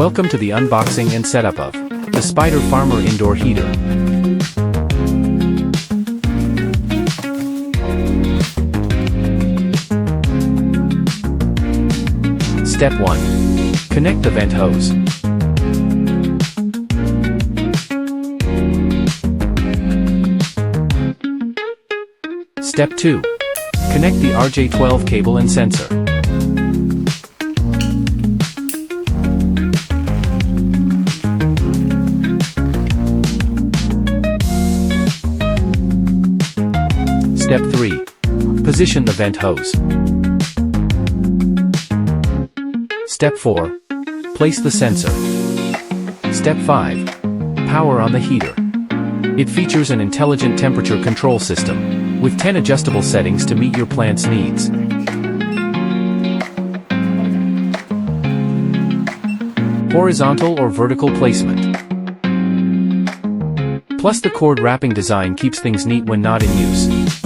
Welcome to the unboxing and setup of the Spider Farmer Indoor Heater. Step 1. Connect the vent hose. Step 2. Connect the RJ12 cable and sensor. Step 3. Position the vent hose. Step 4. Place the sensor. Step 5. Power on the heater. It features an intelligent temperature control system, with 10 adjustable settings to meet your plant's needs. Horizontal or vertical placement. Plus the cord wrapping design keeps things neat when not in use.